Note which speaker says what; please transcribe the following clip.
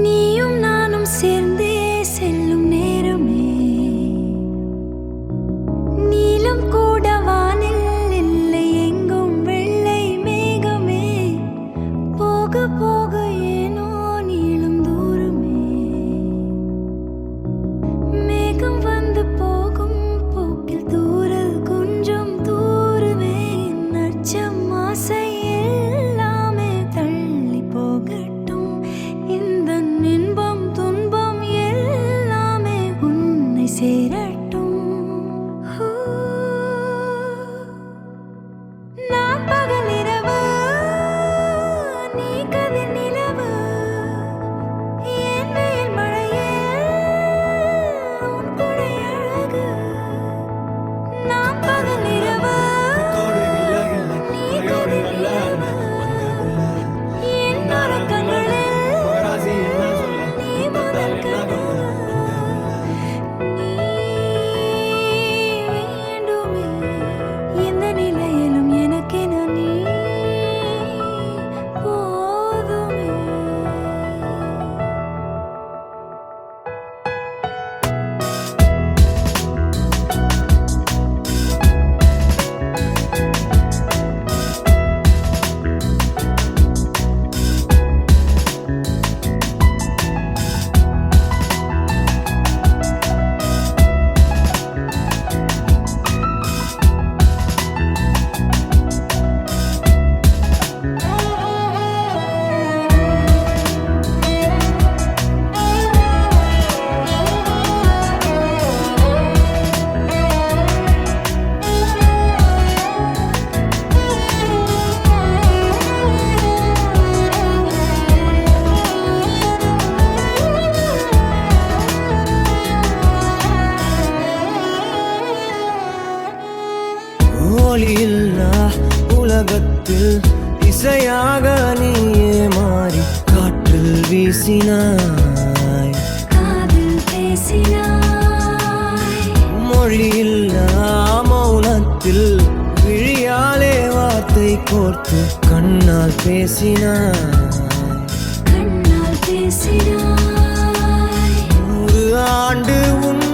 Speaker 1: நீயும் நானும் சேர்ந்தே செல்லும் நேரமே நீலம் கூட வானில் இல்லை எங்கும் வெள்ளை மேகமே போக போக ஏனோ நீளும் தூரமே மேகம் வந்து போகும் போக்கில் தூரல் கொஞ்சம் தூரமே நச்சம் ஆசை எல்லாமே தள்ளி போகட்டும் இந்த இன்பம் துன்பம் எல்லாமே உன்னை சேரட்டும் நான் பகல் இரவு நீ கதிர் நிலவு என் வெயில் மழையே உன் கொடை அழகு நான் பகல் இரவு நீ கதிர் நிலவு என் உறக்கங்களில் நீ முதல் கனவு நீ வேண்டுமே எந்த நிலையிலும் எனக்கென நீ போதுமே
Speaker 2: ஒளியில்லா உலகத்தில் இசையாக நீயே மாறி காற்றில் வீசினாய்
Speaker 1: காதில் பேசினாய்
Speaker 2: மொழியில்லா மௌனத்தில் விழியாலே வார்த்தை கோர்த்து கண்ணால் பேசினாய்
Speaker 1: கண்ணால் பேசினாய்
Speaker 2: 100 ஆண்டு உன்